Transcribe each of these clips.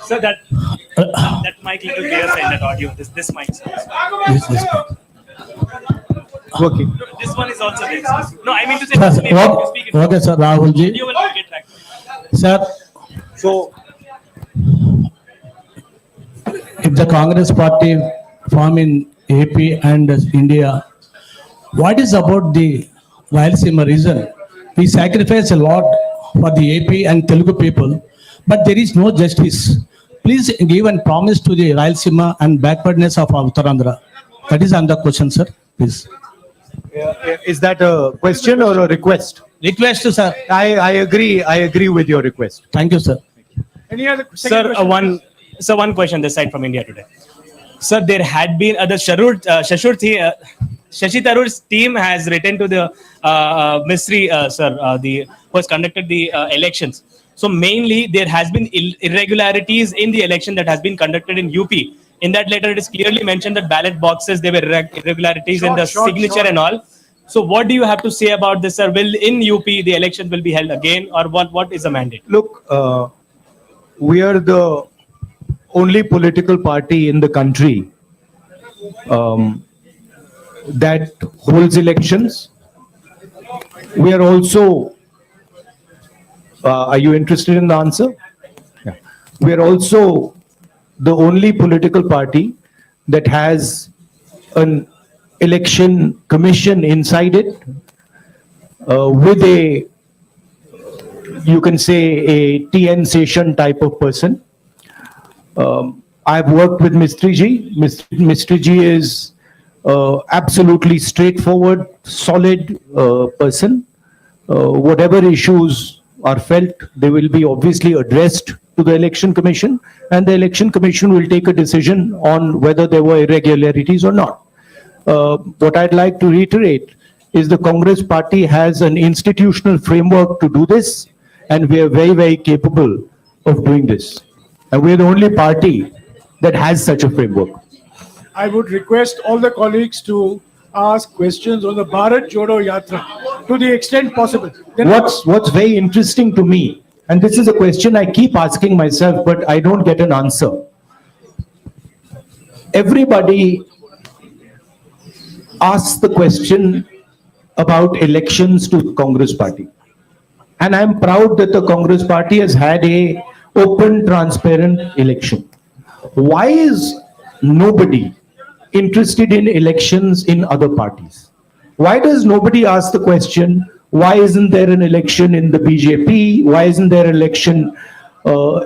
So that mic little clear side, that audio. This mic. Sir. This Okay. This one is also there. Sir. No, I mean to say this name. You speak it. Okay, sir, Rahul ji. You will get back. Sir, So, if the Congress party form in AP and India, what is about the Rayalaseema region? We sacrifice a lot for the AP and Telugu people, but there is no justice. Please give and promise to the Rayalaseema and backwardness of Uttarandhra. That is another question, sir. Please. is that a question or a request? Request, sir. I agree. I agree with your request. Thank you, sir. Any other Sir, one question this side from India today. Sir, there had been Shashi Tharoor's team has written to the ministry, who has conducted the elections. So mainly there has been irregularities in the election that has been conducted in UP. In that letter, it is clearly mentioned that ballot boxes, there were irregularities in the signature and all. So what do you have to say about this, sir? Will in UP the election will be held again, or what is the mandate? Look, we are the only political party in the country that holds elections. We are also, are you interested in the answer? Yeah. We are also the only political party that has an election commission inside it with a, you can say, a TN session type of person. I've worked with Mistry ji. Mistry ji is absolutely straightforward, solid person. Whatever issues are felt, they will be obviously addressed to the election commission, and the election commission will take a decision on whether there were irregularities or not. What I'd like to reiterate is the Congress party has an institutional framework to do this, and we are very, very capable of doing this. And we are the only party that has such a framework. I would request all the colleagues to ask questions on the Bharat Jodo Yatra to the extent possible. Then What's very interesting to me, and this is a question I keep asking myself, but I don't get an answer. Everybody asks the question about elections to the Congress party. And I'm proud that the Congress party has had a open, transparent election. Why is nobody interested in elections in other parties? Why does nobody ask the question, why isn't there an election in the BJP? Why isn't there an election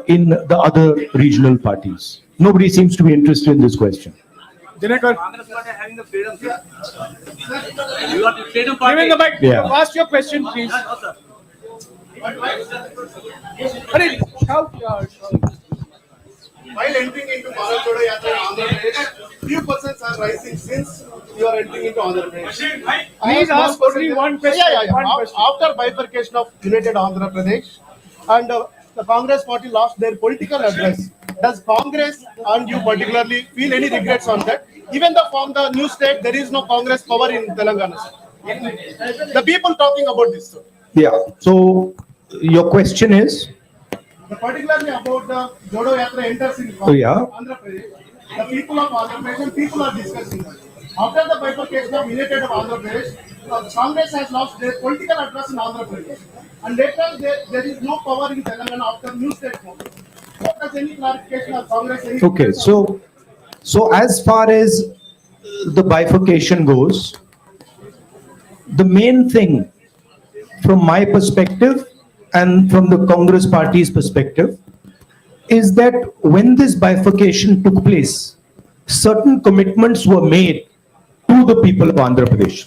in the other regional parties? Nobody seems to be interested in this question. Dinakar, Congress party having the freedom, sir. You are the freedom give party. in the mic. Yeah. Ask your question, please. No, sir. Hurry, shout, While entering into Bharat Jodo Yatra in Andhra Pradesh, few persons are rising since you are entering into Andhra Pradesh. Please ask only one question. One question. After bifurcation of United Andhra Pradesh and the Congress party lost their political address, does Congress and you particularly feel any regrets on that? Even though from the new state there is no Congress power in Telangana. The people talking about this, sir. Yeah. So your question is? Particularly about the Jodo Yatra enters in Yeah. Andhra Pradesh, the people of Andhra Pradesh and people are discussing that. After the bifurcation of United of Andhra Pradesh, Congress has lost their political address in Andhra Pradesh. And later there is no power in Telangana after new state formed. What does any clarification of Congress? Okay, so as far as the bifurcation goes, the main thing from my perspective and from the Congress party's perspective is that when this bifurcation took place, certain commitments were made to the people of Andhra Pradesh.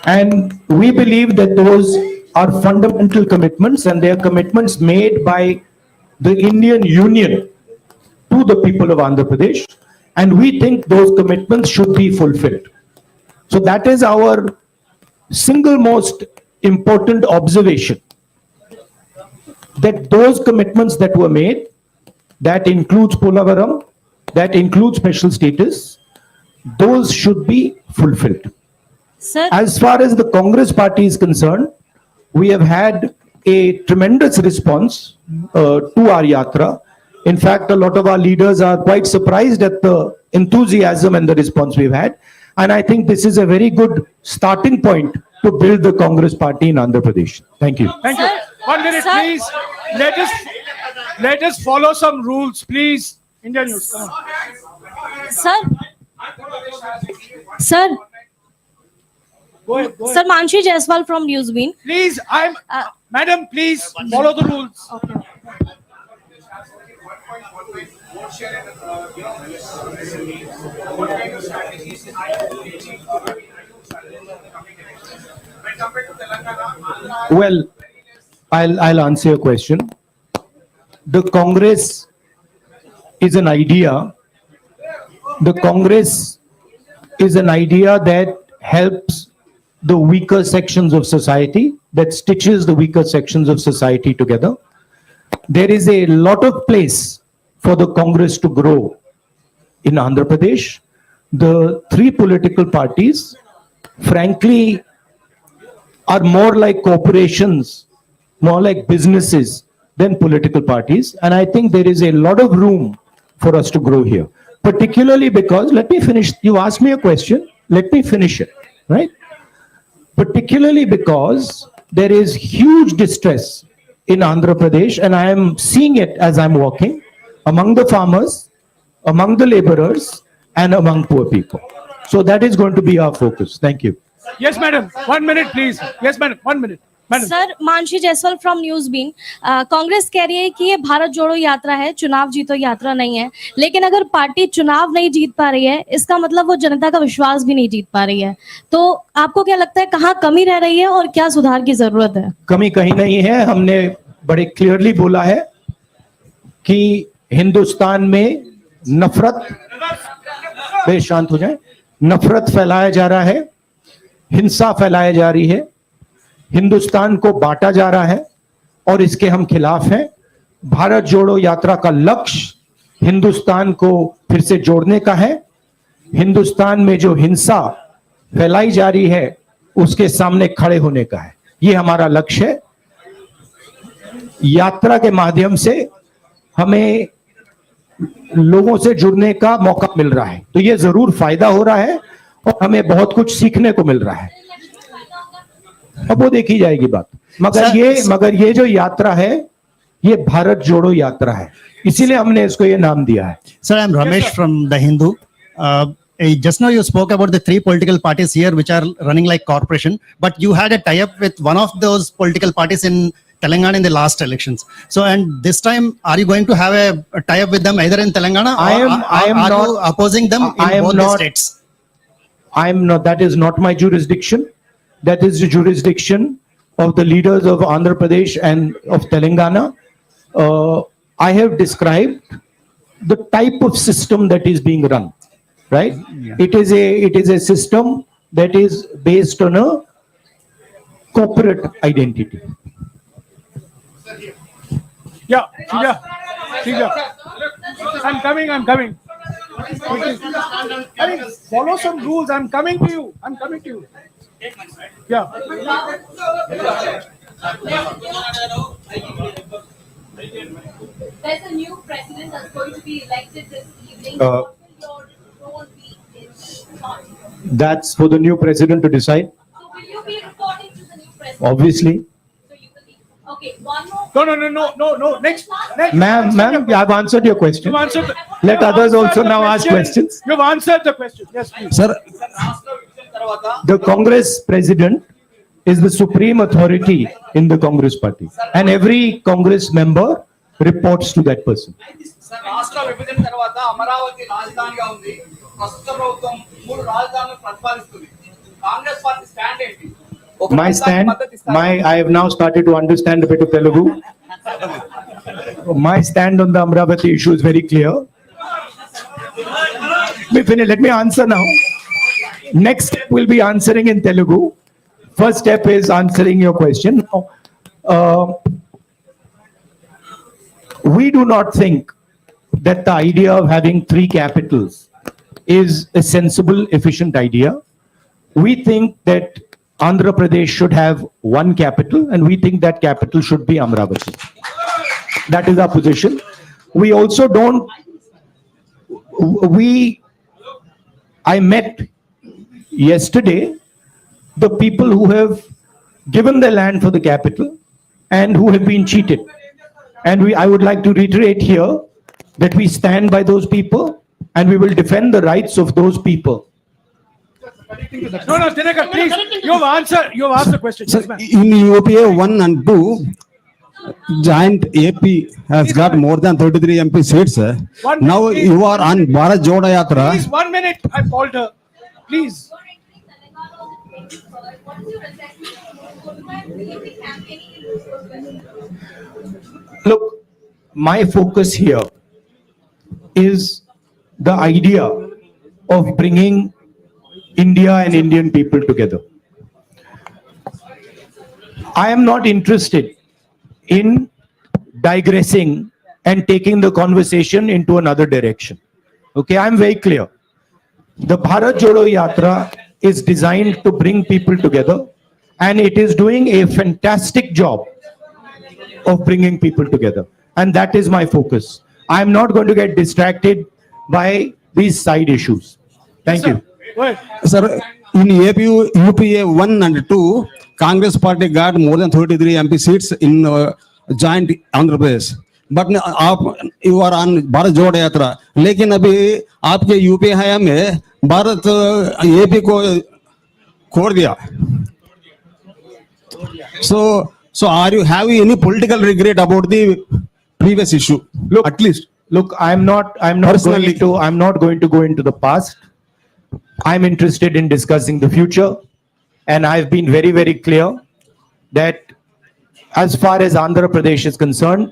And we believe that those are fundamental commitments, and they are commitments made by the Indian Union to the people of Andhra Pradesh. And we think those commitments should be fulfilled. So that is our single most important observation, that those commitments that were made, that includes Polavaram, that includes special status, those should be fulfilled. Sir, As far as the Congress party is concerned, we have had a tremendous response to our yatra. In fact, a lot of our leaders are quite surprised at the enthusiasm and the response we've had. And I think this is a very good starting point to build the Congress party in Andhra Pradesh. Thank you. Thank you. Sir, 1 minute, sir. please. Let us follow some rules, please. India News, come on. Sir. Sir. Go ahead, go ahead. Sir, Manshi Jaiswal from Newsbeat. Please, Madam, please follow the rules. Okay. Well, I'll answer your question. The Congress is an idea. The Congress is an idea that helps the weaker sections of society, that stitches the weaker sections of society together. There is a lot of place for the Congress to grow in Andhra Pradesh. The three political parties, frankly, are more like corporations, more like businesses than political parties. And I think there is a lot of room for us to grow here, particularly because, let me finish, you asked me a question, let me finish it, right? Particularly because there is huge distress in Andhra Pradesh, and I am seeing it as I'm walking, among the farmers, among the laborers, and among poor people. So that is going to be our focus. Thank you. Yes, madam. 1 minute, please. Yes, madam. 1 minute. Madam. Sir, Mansi Jaiswal from Newsbean. Congress कह रही है कि ये भारत जोड़ो यात्रा है, चुनाव जीतो यात्रा नहीं है। लेकिन अगर पार्टी चुनाव नहीं जीत पा रही है, इसका मतलब वो जनता का विश्वास भी नहीं जीत पा रही है। तो आपको क्या लगता है, कहाँ कमी रह रही है और क्या सुधार की जरूरत है? कमी कहीं नहीं है। हमने बड़े क्लियरली बोला है कि हिंदुस्तान में नफरत, वे शांत हो जाए, नफरत फैलाया जा रहा है, हिंसा फैलाई जा रही है, हिंदुस्तान को बांटा जा रहा है और इसके हम खिलाफ हैं। भारत जोड़ो यात्रा का लक्ष्य हिंदुस्तान को फिर से जोड़ने का है। हिंदुस्तान में जो हिंसा फैलाई जा रही है उसके सामने खड़े होने का है, ये हमारा लक्ष्य है। यात्रा के माध्यम से हमें लोगों से जुड़ने का मौका मिल रहा है, तो ये जरूर फायदा हो रहा है और हमें बहुत कुछ सीखने को मिल रहा है। अब वो देखी जाएगी बात, मगर ये जो यात्रा है ये भारत जोड़ो यात्रा है, इसीलिए हमने इसको ये नाम दिया है। Sir, I'm Ramesh from The Hindu. Just now you spoke about the three political parties here which are running like corporation, but you had a tie-up with one of those political parties in Telangana in the last elections. So, and this time, are you going to have a tie-up with them either in Telangana or are you opposing them in both the states? I am not, that is not my jurisdiction. That is the jurisdiction of the leaders of Andhra Pradesh and of Telangana. I have described the type of system that is being run, right? Yeah. It is a system that is based on a corporate identity. Yeah. I'm coming. Follow some rules. I'm coming to you. Yeah. There's a new president that's going to be elected this evening. Uh, What will your role be in that? That's for the new president to decide, So will you be reporting to the new president? obviously. So you will be. Okay, one more. No. Next. Ma'am, I've answered your question. You've answered the- Let you've others answered also the now ask question. questions. You've answered the question. Yes, please. Sir, The Congress president is the supreme authority in the Congress party, and every Congress member reports to that person. Sir రాష్ట్ర విభజన తర్వాత అమరావతి రాజధానిగా ఉంది. ప్రస్తుత ప్రభుత్వం 3 రాజధానులను ప్రతిపాదిస్తుంది. Congress party stand ఏంటి? ఒక My రాజధానికి stand, మద్దతు ఇస్తారా? I have now started to understand a bit of Telugu. My stand on the Amravati issue is very clear. Let me answer now. Next step will be answering in Telugu. First step is answering your question. We do not think that the idea of having 3 capitals is a sensible, efficient idea. We think that Andhra Pradesh should have 1 capital, and we think that capital should be Amravati. That is our position. We also don't, I met yesterday the people who have given their land for the capital and who have been cheated. And I would like to reiterate here that we stand by those people and we will defend the rights of those people. No, Dinakar, please. You've asked the question. Sir, Yes, ma'am. in UPA 1 and 2, joint AP has got more than 33 MP seats. Sir. One Now minute, you are on Bharat Jodo Yatra. Please, 1 minute. I called her. Please. What is your assessment of the campaigning in Northwest? Look, my focus here is the idea of bringing India and Indian people together. I am not interested in digressing and taking the conversation into another direction. Okay, I'm very clear. The Bharat Jodo Yatra is designed to bring people together, and it is doing a fantastic job of bringing people together. And that is my focus. I'm not going to get distracted by these side issues. Thank you. Go ahead. Sir, in UPA 1 and 2, Congress party got more than 33 MP seats in joint Andhra Pradesh. But you are on Bharat Jodo Yatra. लेकिन अभी आपके UP हयाम में Bharat AP को खोड़ दिया. So are you having any political regret about the previous issue? Look, At least. Look, I'm not Personally. going to go into the past. I'm interested in discussing the future, and I've been very, very clear that as far as Andhra Pradesh is concerned,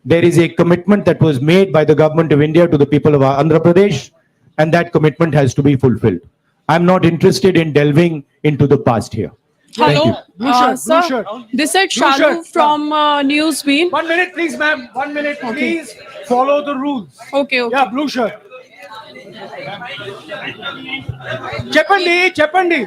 there is a commitment that was made by the government of India to the people of Andhra Pradesh, and that commitment has to be fulfilled. I'm not interested in delving into the past here. Thank you. Hello, Blue shirt, blue sir. shirt. This is Blue Shalu shirt. from Newsbeam. 1 minute, please, ma'am. 1 minute, please. Follow the rules. Okay, okay. Yeah, blue shirt. Cheppandi.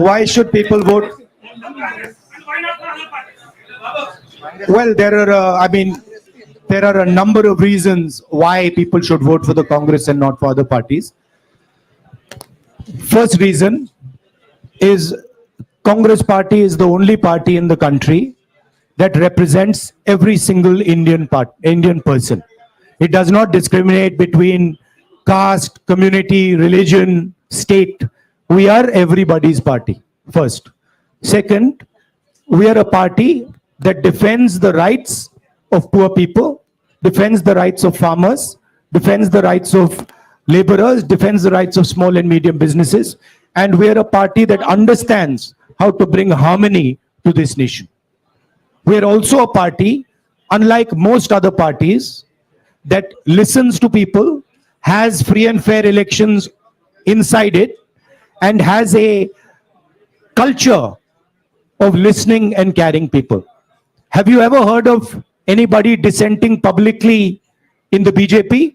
Why should people vote? Well, there are a number of reasons why people should vote for the Congress and not for other parties. First reason is Congress party is the only party in the country that represents every single Indian person. It does not discriminate between caste, community, religion, state. We are everybody's party, first. Second, we are a party that defends the rights of poor people, defends the rights of farmers, defends the rights of laborers, defends the rights of small and medium businesses, and we are a party that understands how to bring harmony to this nation. We are also a party, unlike most other parties, that listens to people, has free and fair elections inside it, and has a culture of listening and caring people. Have you ever heard of anybody dissenting publicly in the BJP?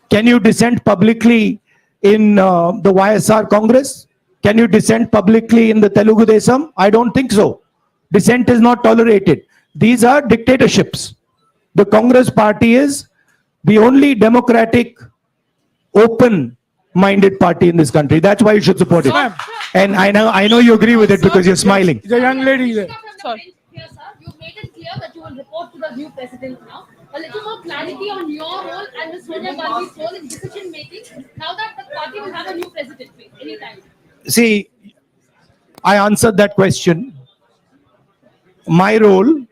Can you dissent publicly in the YSR Congress? Can you dissent publicly in the Telugu Desam? I don't think so. Dissent is not tolerated. These are dictatorships. The Congress party is the only democratic, open-minded party in this country. That's why you should support it. Ma'am. And I know you agree with it because you're smiling. The young lady there. Sorry. Here, sir, you've made it clear that you will report to the new president now. A little more clarity on your role and Ms. Sonia Gandhi's role in decision making now that the party will have a new president anytime. See, I answered that question. My role,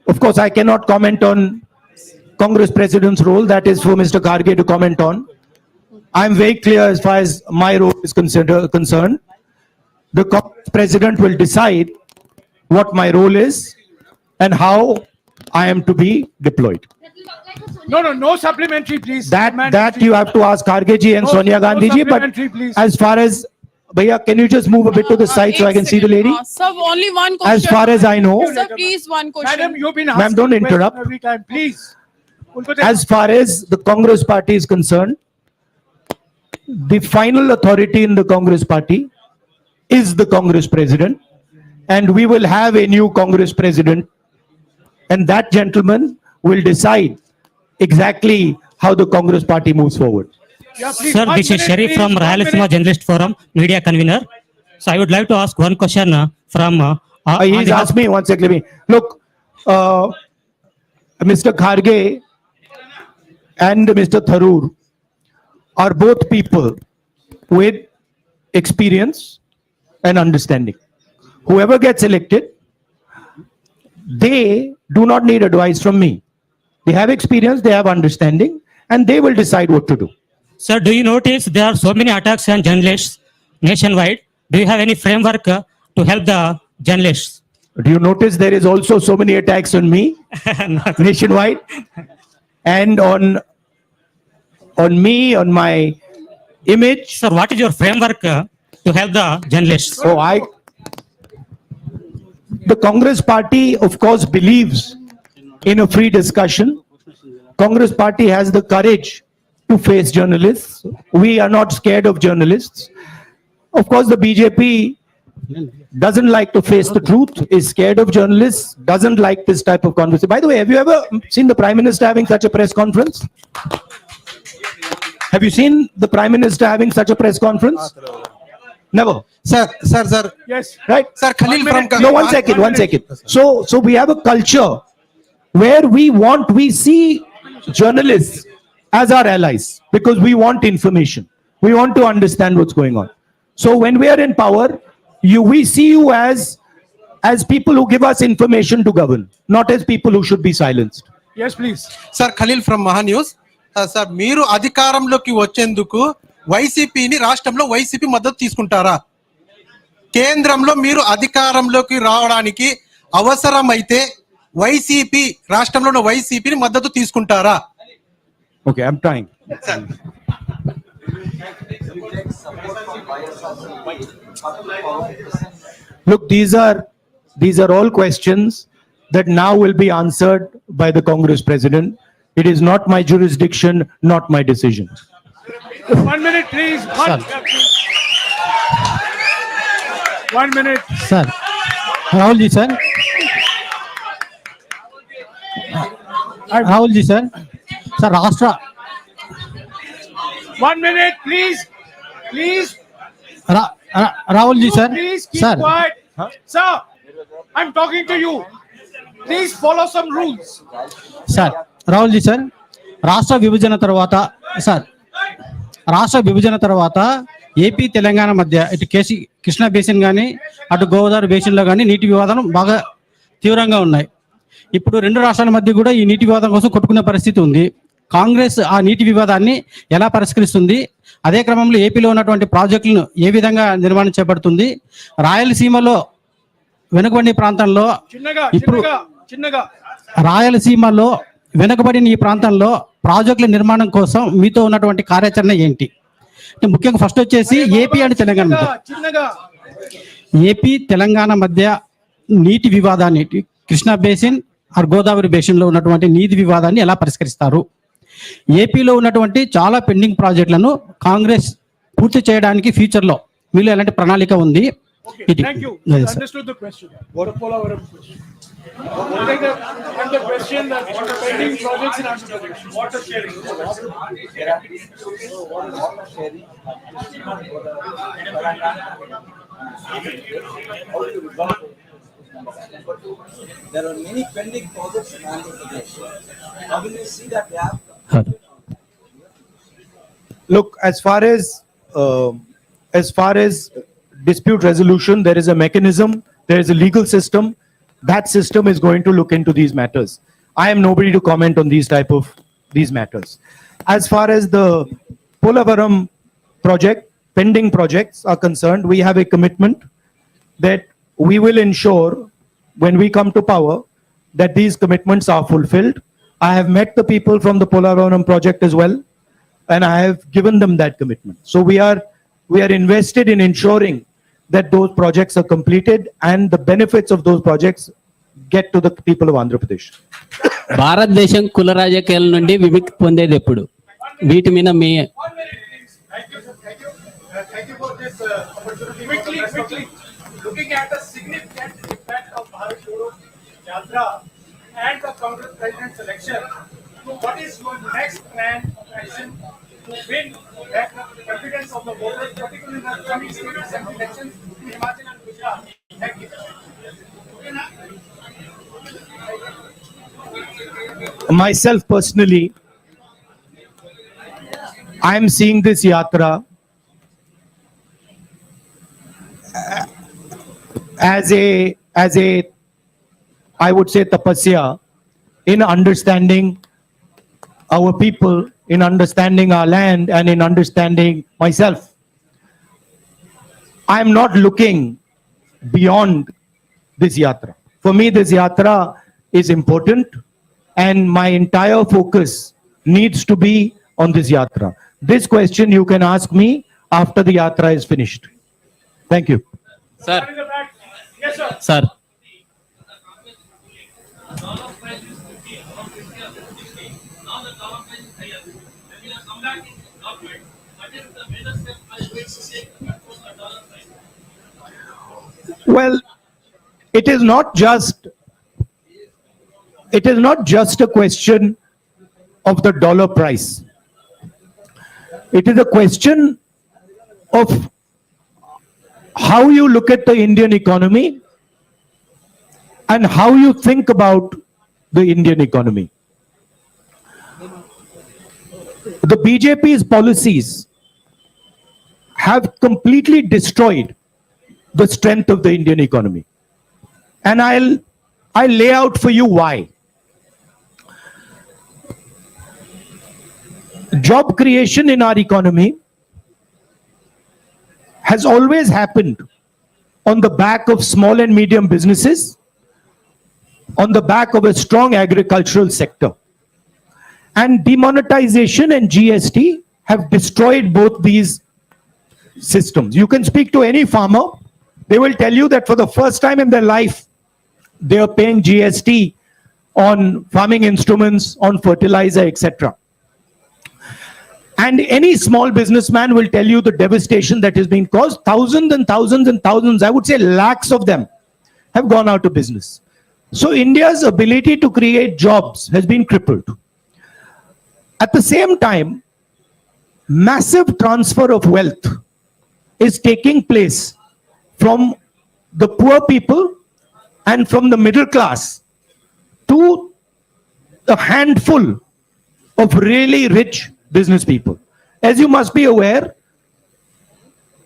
of course, I cannot comment on Congress president's role. That is for Mr. Kharge to comment on. I'm very clear as far as my role is concerned. The Congress president will decide what my role is and how I am to be deployed. No supplementary, please. That you have to ask Kharge ji and No- Sonia no Gandhi ji. But supplementary, please. as far as, Bhaiya, can you just move a bit to the side so I can see the lady? Sir, only one question. As far as I know, Sir, please, one question. Madam, you've been Ma'am, asking don't question interrupt. every time. Please. as far as the Congress party is concerned, the final authority in the Congress party is the Congress president, and we will have a new Congress president, and that gentleman will decide exactly how the Congress party moves forward. Yeah, please. Sir, 1 this is minute, Sharif please. from 1 Rayalaseema minute. Journalist Forum, media convener. So I would like to ask one question from. on He's behalf- asked me, one second, let me, look, Mr. Kharge and Mr. Tharoor are both people with experience and understanding. Whoever gets elected, they do not need advice from me. They have experience, they have understanding, and they will decide what to do. Sir, do you notice there are so many attacks on journalists nationwide? Do you have any framework to help the journalists? Do you notice there is also so many attacks on me nationwide and on me, on my image? Sir, what is your framework to help the journalists? The Congress party, of course, believes in a free discussion. Congress party has the courage to face journalists. We are not scared of journalists. Of course, the BJP doesn't like to face the truth, is scared of journalists, doesn't like this type of conversation. By the way, have you ever seen the Prime Minister having such a press conference? Have you seen the Prime Minister having such a press conference? Never. Sir. Yes. Right? Sir, Khalil from. No, one second. So we have a culture where we see journalists as our allies because we want information. We want to understand what's going on. So when we are in power, we see you as people who give us information to govern, not as people who should be silenced. Yes, please. Sir, Khalil from Maha News. Sir, మీరు అధికారంలోకి వచ్చేందుకు వైసీపీని రాష్ట్రంలో YCP మద్దతు తీసుకుంటారా? కేంద్రంలో మీరు అధికారంలోకి రావడానికి అవసరమైతే వైసీపీ రాష్ట్రంలో ఉన్న వైసీపీని మద్దతు తీసుకుంటారా? Okay, I'm trying. Look, these are all questions that now will be answered by the Congress president. It is not my jurisdiction, not my decision. 1 minute, please. 1 minute. Sir, Rahul ji, sir. Rahul ji, sir. Sir, Rashtra. 1 minute, please. Please. Rahul ji, sir. Please keep Sir. quiet. Sir, I'm talking to you. Please follow some rules. Sir Rahul ji sir రాష్ట్ర విభజన తర్వాత AP Telangana మధ్య ఇటు Krishna basin కానీ అటు గోదావరి బేసిన్లో కానీ నీటి వివాదం బాగా తీవ్రంగా ఉన్నాయి. ఇప్పుడు రెండు రాష్ట్రాల మధ్య కూడా ఈ నీటి వివాదం కోసం కొట్టుకునే పరిస్థితి ఉంది. కాంగ్రెస్ ఆ నీటి వివాదాన్ని ఎలా పరిష్కరిస్తుంది? అదే క్రమంలో ఏపీలో ఉన్నటువంటి ప్రాజెక్టులను ఏ విధంగా నిర్మాణం చేపడుతుంది? రాయలసీమలో వెనుకబడిన ప్రాంతంలో ఇప్పుడు రాయలసీమలో వెనుకబడిన ఈ ప్రాంతంలో ప్రాజెక్టుల నిర్మాణం కోసం మీతో ఉన్నటువంటి కార్యాచరణ ఏంటి? ముఖ్యంగా ఫస్ట్ వచ్చేసి ఏపీ అండ్ తెలంగాణ మధ్య నీటి వివాదాన్ని Krishna basin or Godavari basin లో ఉన్నటువంటి నీటి వివాదాన్ని ఎలా పరిష్కరిస్తారు? ఏపీలో ఉన్నటువంటి చాలా పెండింగ్ ప్రాజెక్టులను కాంగ్రెస్ పూర్తి చేయడానికి ఫ్యూచర్ లో మీలో ఎలాంటి ప్రణాళిక ఉంది? Okay, thank you. Understood the question. What a Polavaram question. And the question that pending projects in Andhra Pradesh. Water sharing. There are many pending projects in Andhra Pradesh. How will you see that gap? Look, as far as dispute resolution, there is a mechanism, there is a legal system. That system is going to look into these matters. I am nobody to comment on these matters. As far as the Polavaram project, pending projects are concerned, we have a commitment that we will ensure when we come to power that these commitments are fulfilled. I have met the people from the Polavaram project as well, and I have given them that commitment. So we are invested in ensuring that those projects are completed and the benefits of those projects get to the people of Andhra Pradesh. భారతదేశం కుల రాజకీయాల నుండి విముక్తి పొందేది ఎప్పుడు? వీటి మీద మీ Thank you for this opportunity. quickly, looking at the significant impact of Bharat Jodo Yatra and the Congress president's election, so what is your next plan of action to win back the confidence of the voters, particularly in the coming state assembly elections in Himachal and Gujarat? Thank you. Myself personally, I am seeing this yatra as a I would say tapasya in understanding our people, in understanding our land, and in understanding myself. I am not looking beyond this yatra. For me, this yatra is important, and my entire focus needs to be on this yatra. This question you can ask me after the yatra is finished. Thank you. Sir, Yes, sir. sir. Well, it is not just a question of the dollar price. It is a question of how you look at the Indian economy and how you think about the Indian economy. The BJP's policies have completely destroyed the strength of the Indian economy. And I'll lay out for you why. Job creation in our economy has always happened on the back of small and medium businesses, on the back of a strong agricultural sector. And demonetization and GST have destroyed both these systems. You can speak to any farmer, they will tell you that for the first time in their life, they are paying GST on farming instruments, on fertilizer, etc. And any small businessman will tell you the devastation that has been caused. Thousands and thousands and thousands, I would say lakhs of them, have gone out of business. So India's ability to create jobs has been crippled. At the same time, massive transfer of wealth is taking place from the poor people and from the middle class to a handful of really rich business people. As you must be aware,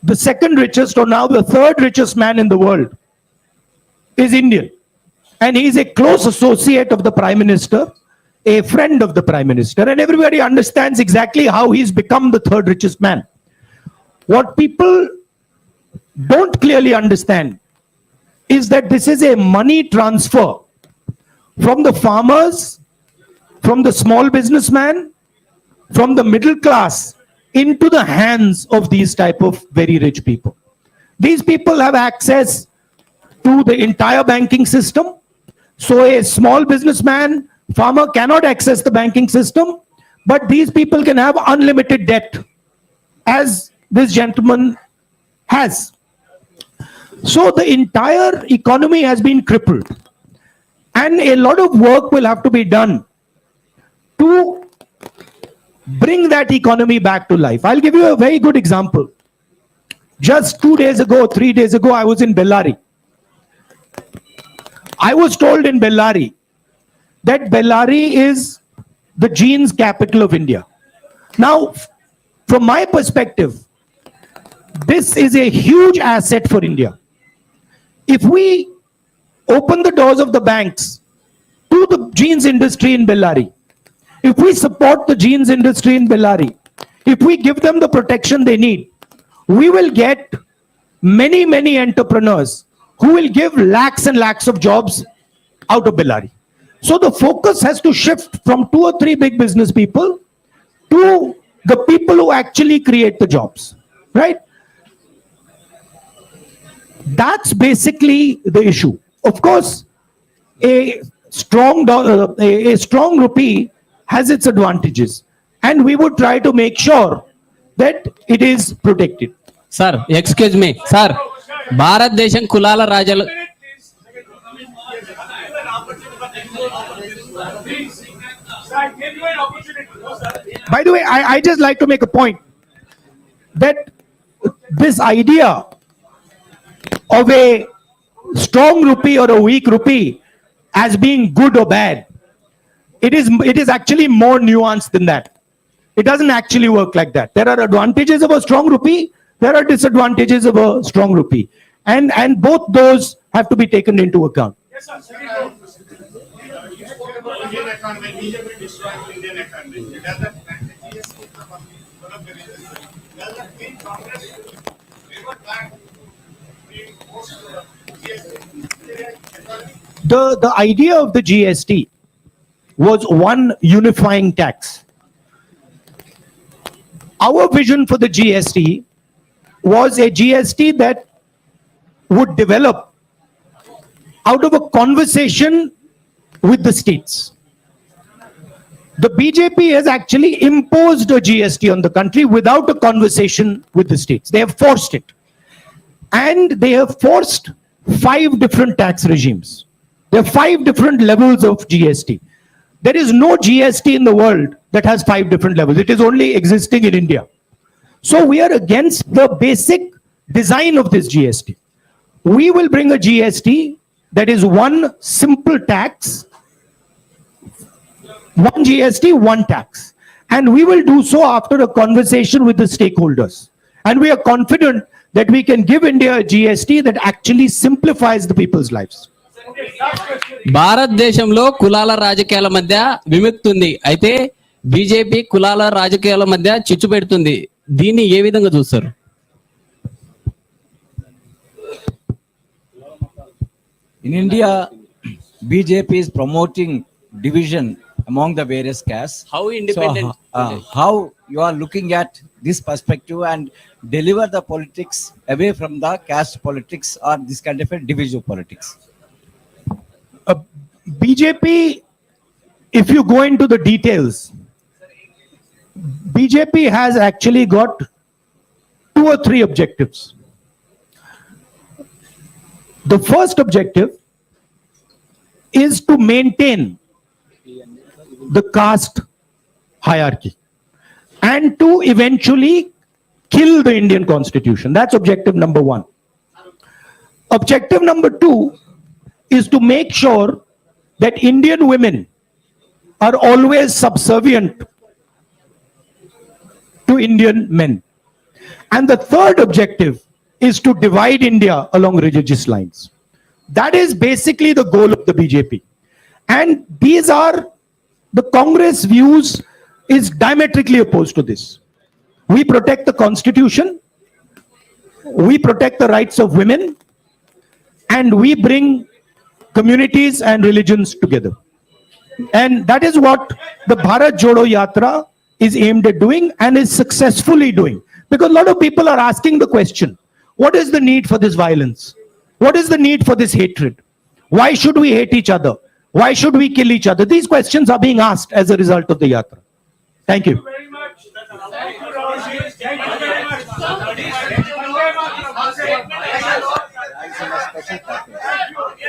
the second richest, or now the third richest man in the world is Indian. And he is a close associate of the Prime Minister, a friend of the Prime Minister, and everybody understands exactly how he's become the third richest man. What people don't clearly understand is that this is a money transfer from the farmers, from the small businessman, from the middle class into the hands of these type of very rich people. These people have access to the entire banking system. So a small businessman, farmer cannot access the banking system, but these people can have unlimited debt, as this gentleman has. So the entire economy has been crippled, and a lot of work will have to be done to bring that economy back to life. I'll give you a very good example. Just 2 days ago, 3 days ago, I was in Bellary. I was told in Bellary that Bellary is the jeans capital of India. Now, from my perspective, this is a huge asset for India. If we open the doors of the banks to the jeans industry in Bellary, if we support the jeans industry in Bellary, if we give them the protection they need, we will get many, many entrepreneurs who will give lakhs and lakhs of jobs out of Bellary. So the focus has to shift from 2 or 3 big business people to the people who actually create the jobs, right? That's basically the issue. Of course, a strong rupee has its advantages, and we would try to make sure that it is protected. Sir, excuse me. Sir, భారతదేశం కులాల రాజాలు By the way, I just like to make a point that this idea of a strong rupee or a weak rupee as being good or bad, it is actually more nuanced than that. It doesn't actually work like that. There are advantages of a strong rupee, there are disadvantages of a strong rupee, and both those have to be taken into account. Yes, sir. You spoke about Indian economy, BJP destroying Indian economy. Does that one of the reasons? Does that mean Congress revert back in post GST? The idea of the GST was one unifying tax. Our vision for the GST was a GST that would develop out of a conversation with the states. The BJP has actually imposed a GST on the country without a conversation with the states. They have forced it. And they have forced 5 different tax regimes. There are 5 different levels of GST. There is no GST in the world that has 5 different levels. It is only existing in India. So we are against the basic design of this GST. We will bring a GST that is one simple tax, one GST, one tax. And we will do so after a conversation with the stakeholders. And we are confident that we can give India a GST that actually simplifies the people's lives. భారతదేశంలో కులాల రాజకీయాల మధ్య విముక్తి ఉంది. అయితే BJP కులాల రాజకీయాల మధ్య చిచ్చు పెడుతుంది. దీన్ని ఏ విధంగా చూస్తారు? In India, BJP is promoting division among the various castes. How independent? How you are looking at this perspective and deliver the politics away from the caste politics or this kind of a divisive politics? BJP, if you go into the details, BJP has actually got 2 or 3 objectives. The first objective is to maintain the caste hierarchy and to eventually kill the Indian constitution. That's objective number 1. Objective number 2 is to make sure that Indian women are always subservient to Indian men. And the third objective is to divide India along religious lines. That is basically the goal of the BJP. And these are the Congress views is diametrically opposed to this. We protect the constitution, we protect the rights of women, and we bring communities and religions together. And that is what the Bharat Jodo Yatra is aimed at doing and is successfully doing. Because a lot of people are asking the question, what is the need for this violence? What is the need for this hatred? Why should we hate each other? Why should we kill each other? These questions are being asked as a result of the Yatra. Thank you. Very much. Thank you, Rahulji. Thank you very much.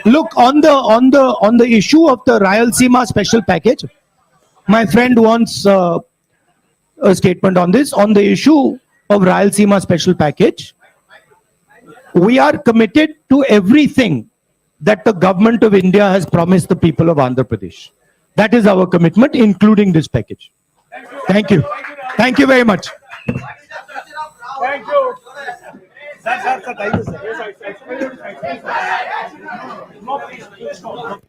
Look, on the issue of the Rayalaseema special package, my friend wants a statement on this. On the issue of Rayalaseema special package, we are committed to everything that the government of India has promised the people of Andhra Pradesh. That is our commitment, including this package. Thank you. Thank you very much. Thank you. Sir, thank you, sir. Yes, I explained it. No, please stop.